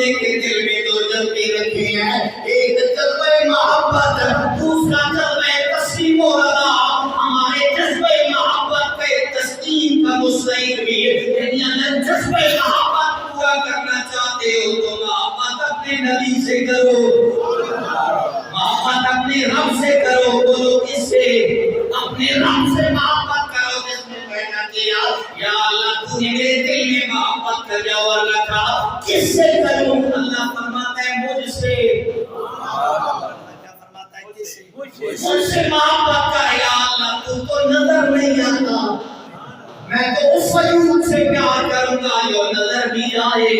نے کہ دل میں دو جذبے رکھے ہیں، ایک جذبہ محبت، دوسرا جذبہ تسلیم و رضا۔ ہمارے جذبہ محبت کے تسلیم کا مستحق بھی ہے، یعنی اگر جذبہ محبت پورا کرنا چاہتے ہو تو محبت اپنے نبی سے کرو، محبت اپنے رب سے کرو۔ بولو کس سے؟ اپنے رب سے محبت کرو، جس نے کہنا کہ یا اللہ تو نے میرے دل میں محبت کا جوہر رکھا، کس سے کروں؟ اللہ فرماتا ہے مجھ سے۔ کیا فرماتا ہے؟ کس سے؟ مجھ سے محبت کا۔ یا اللہ تو نظر نہیں آتا، میں تو اس وجود سے پیار کروں گا جو نظر بھی آئے،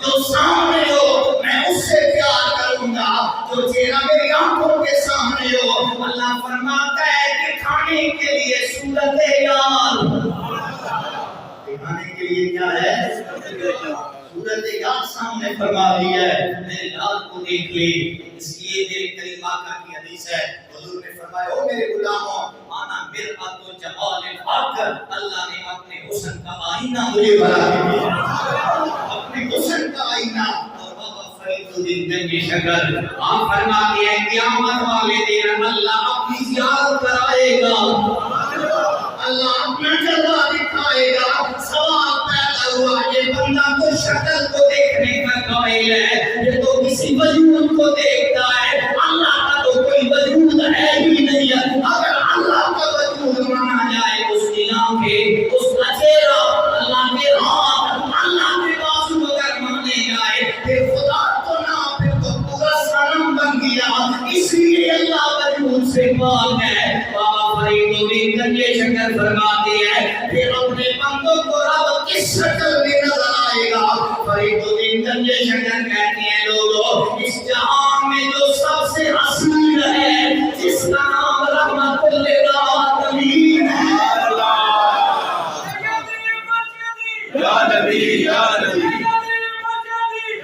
جو سامنے ہو میں اس سے پیار کروں گا، جو چہرہ میری آنکھوں کے سامنے ہو۔ اللہ فرماتا ہے کہ کھانے کے لیے صورت یار، دکھانے کے لیے کیا ہے؟ صورت یار سامنے فرما دیا ہے، میرے یار کو دیکھ لے۔ اس لیے میرے کریم آقا کی حدیث ہے، حضور نے فرمایا او میرے غلاموں آنا مرآت و جمال الحق، اللہ نے اپنے حسن کا آئینہ مجھے بنا دیا، اپنے حسن کا آئینہ۔ اور بابا فرید الدین گنجی شکر آپ فرماتے ہیں قیامت والے دن اللہ اپنی زیارت کرائے گا، اللہ اپنا جلوہ دکھائے گا۔ سوال پیدا ہوا یہ بندہ تو شکل کو دیکھنے کا قائل ہے، یہ تو کسی وجود کو دیکھتا ہے، اللہ کا تو کوئی وجود ہے ہی نہیں ہے۔ اگر اللہ کا وجود مانا جائے اس کی آنکھیں، اس کا چہرہ، اللہ کے ہاتھ، اللہ کے بازو اگر مانے جائے، پھر خدا تو نہ، پھر تو پورا صنم بن گیا۔ اس لیے اللہ وجود سے پاک ہے۔ بابا فرید الدین گنجی شکر فرماتے ہیں پھر اپنے بندوں کو رب کس شکل میں نظر آئے گا؟ فرید الدین گنجی شکر کہتے ہیں لوگوں اس جہان میں جو سب سے حسین ہے، جس کا نام رحمت للعالمین ہے، یا نبی یا نبی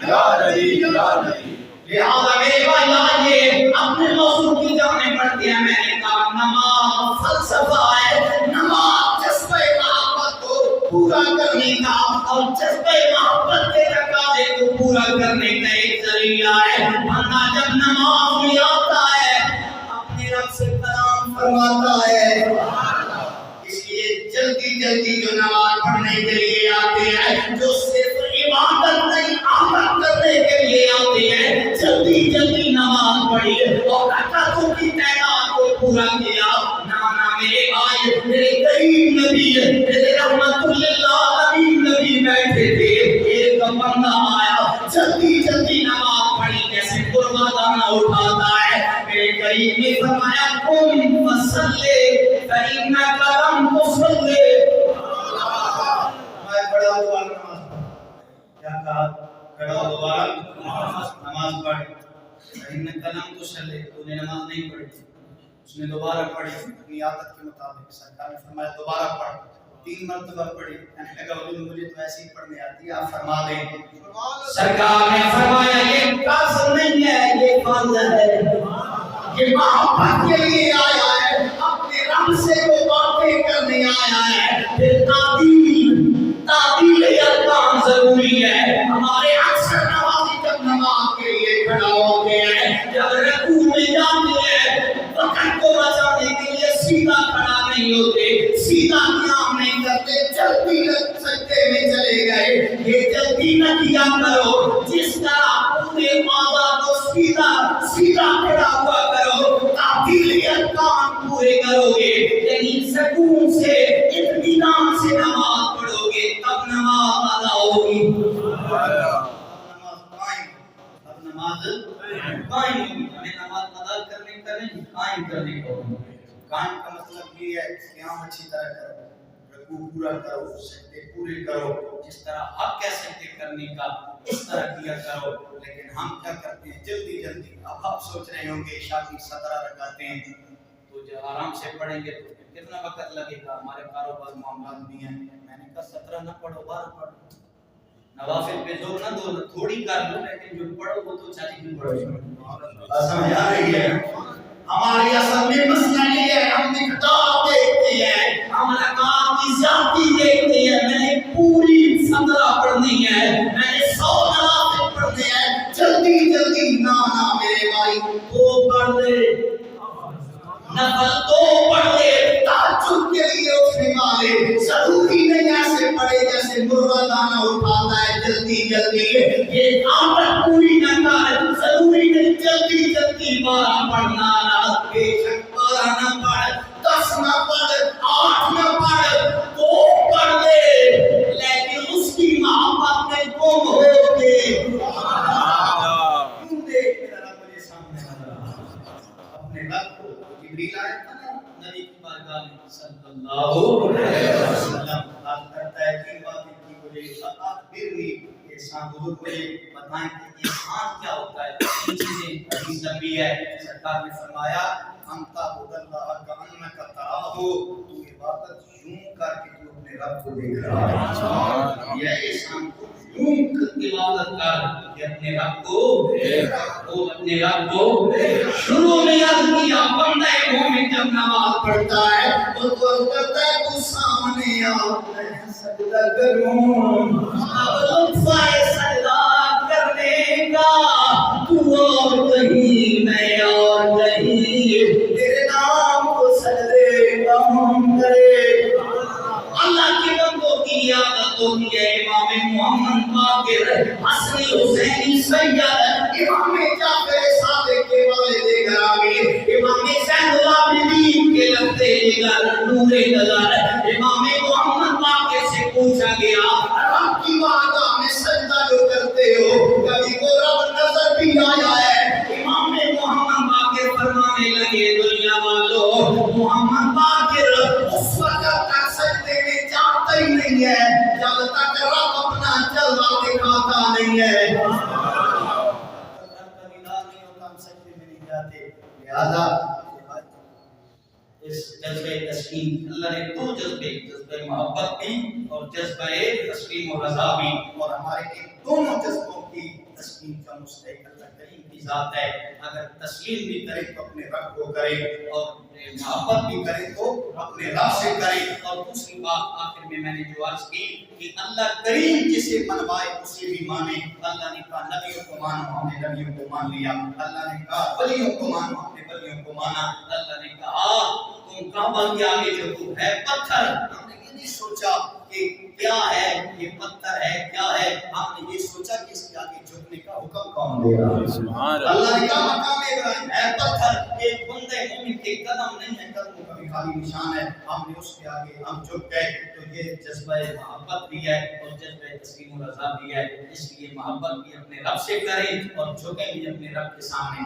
یا نبی یا نبی۔ لہذا میرے بھائی آئیے اپنے موضوع کی جانب بڑھتے ہیں۔ میں نے کہا نماز فلسفہ ہے، نماز جذبہ محبت کو پورا کرنے کا اور جذبہ محبت کے تقاضے کو پورا کرنے کا ایک ذریعہ ہے۔ بندہ جب نماز میں آتا ہے اپنے رب سے کلام فرماتا ہے، اس لیے جلدی جلدی جو نماز پڑھنے کے لیے آتے ہیں، جو صرف عبادت نہیں عمل کرنے کے لیے آتے ہیں، جلدی جلدی نماز پڑھی اور رکعتوں کی تعداد کو پورا کیا۔ نانا میرے بھائی، میرے کریم نبی، میرے رحمت للعالمین نبی بیٹھے تھے، ایک بندہ آیا جلدی جلدی نماز پڑھی جیسے قربہ دانہ اٹھاتا ہے۔ میرے کریم نے فرمایا قم فصلی فإنک لم تصلی۔ میں بڑا دوبارہ کیا کہا؟ کھڑا دوبارہ نماز پڑھ۔ فإنک لم تصلی، تو نے نماز نہیں پڑھی، اس نے دوبارہ پڑھی اپنی عادت کے مطابق۔ سرکار نے فرمایا دوبارہ پڑھ، 3 مرتبہ پڑھی۔ کہنے لگا حضور مجھے تو ایسی پڑھنے آتی ہے، آپ فرما دیں۔ سرکار نے فرمایا یہ قصر نہیں ہے، یہ فرض ہے، یہ محبت کے لیے آیا ہے، اپنے رب سے وہ باتیں کرنے آیا ہے۔ پھر تعدیل ارکان ضروری ہے۔ ہمارے اکثر نمازی جب نماز کے لیے کھڑا ہوتے ہیں، جب رکوع میں جاتے ہیں، وقت کو بچانے کے لیے سیدھا کھڑا نہیں ہوتے، سیدھا قیام نہیں کرتے، جلدی سجدے میں چلے گئے۔ یہ جلدی نہ کیا کرو، جس طرح پورے اعضاء کو سیدھا کھڑا ہوا کرو، تعدیل ارکان پورے کرو گے، یعنی سکون سے اطمینان سے نماز پڑھو گے، تب نماز ادا ہوگی۔ نماز قائم ہوگی، ہمیں نماز ادا کرنے کا نہیں، قائم کرنے کا ہوگی۔ قائم کا مطلب یہ ہے قیام اچھی طرح کرو، رکوع پورا کرو، سجدے پورے کرو، جس طرح حق ہے سجدے کرنے کا اس طرح کیا کرو۔ لیکن ہم کیا کرتے ہیں جلدی جلدی۔ اب آپ سوچ رہے ہوں گے عشاء کی 17 رکعتیں تو جو آرام سے پڑھیں گے تو کتنا وقت لگے گا، ہمارے کاروبار معاملات بھی ہیں۔ میں نے کہا 17 نہ پڑھو، 12 پڑھو، نوافل پہ زور نہ دو، تھوڑی کر دو، لیکن جو پڑھو وہ تو چاچی کی پڑھو۔ سمجھ آ رہی ہے؟ ہماری اصل میں مسئلہ یہ ہے ہم مقدار دیکھتے ہیں، ہم رکعات کی زیادتی دیکھتے ہیں۔ میں نے پوری 17 پڑھنی ہے، میں نے 100 نوافل کھانا اٹھاتا ہے جلدی جلدی، یہ عادت پوری نہ کر، ضروری نہیں جلدی جلدی بارہ پڑھنا، بے شک بارہ نہ پڑھ، 10 نہ پڑھ، 8 نہ پڑھ، 2 پڑھ لے، لیکن اس کی محبت میں گم ہو کے کیوں دیکھ میرا رب میرے سامنے نظر آ رہا ہے اپنے رب کو۔ جبریل آیا تھا نا نبی کی بارگاہ میں صلی اللہ علیہ وسلم، بات کرتا ہے کہ بات کی مجھے اخبرنی، احسان حضور مجھے بتائیں کہ احسان کیا ہوتا ہے، یہ چیزیں حدیث نبی ہے، سرکار نے فرمایا انت عبد اللہ کانک تراہ، تو عبادت یوں کر کے تو اپنے رب کو دیکھ رہا ہے، یہ احسان کو یوں عبادت کر کہ اپنے رب کو وہ اپنے رب کو شروع میں عرض کیا بندہ مومن جب نماز پڑھتا ہے وہ دعا کرتا ہے تو سامنے آ میں سجدہ کروں، اب لطف ہے سجدہ کرنے کا، تو اور کہیں میں اور کہیں تیرے نام کو سجدے کا ہم کرے۔ اللہ کے بندوں کی عادت ہوتی ہے امام محمد باقر حسنی حسینی سید، امام جعفر صادق کے والد گرامی، امام زین العابدین کے لفظ جگر نور نظر، امام محمد باقر سے پوچھا گیا رب کی بارگاہ میں سجدہ جو کرتے ہو کبھی وہ رب نظر بھی آیا ہے؟ امام محمد باقر فرمانے لگے دنیا والو محمد باقر اس وقت تک سجدے میں جاتا ہی نہیں ہے جب تک رب اپنا جلوہ دکھاتا نہیں ہے، کبھی دار نہیں ہوتا ہم سجدے میں نہیں جاتے، لہذا اس جذبہ تسلیم اللہ نے 2 جذبے، جذبہ محبت بھی اور جذبہ تسلیم و رضا بھی، اور ہمارے ان دونوں جذبوں کی تسلیم کا مستحق اللہ کریم کی ذات ہے۔ اگر تسلیم بھی کرے تو اپنے رب کو کرے اور محبت بھی کرے تو اپنے رب سے کرے۔ اور دوسری بات آخر میں نے جو عرض کی کہ اللہ کریم جسے منوائے اسے بھی مانے، اللہ نے کہا نبیوں کو مانو ہم نے نبیوں کو مان لیا، اللہ نے کہا ولیوں کو مانو ہم نے ولیوں کو مانا، اللہ نے کہا تم کعبہ کے آگے جو ہے پتھر، ہم نے یہ نہیں سوچا کہ کیا ہے یہ پتھر ہے کیا ہے، ہم نے یہ سوچا کہ اس کے آگے جھکنے کا حکم کون دے رہا ہے؟ اللہ نے کہا مقام ابراہیم ہے پتھر، ایک بندے مومن کے قدم نہیں ہے، قدموں کا بھی خالی نشان ہے، ہم نے اس کے آگے ہم جھک گئے۔ تو یہ جذبہ محبت بھی ہے اور جذبہ تسلیم و رضا بھی ہے، اس لیے محبت بھی اپنے رب سے کریں اور جھکیں بھی اپنے رب کے سامنے۔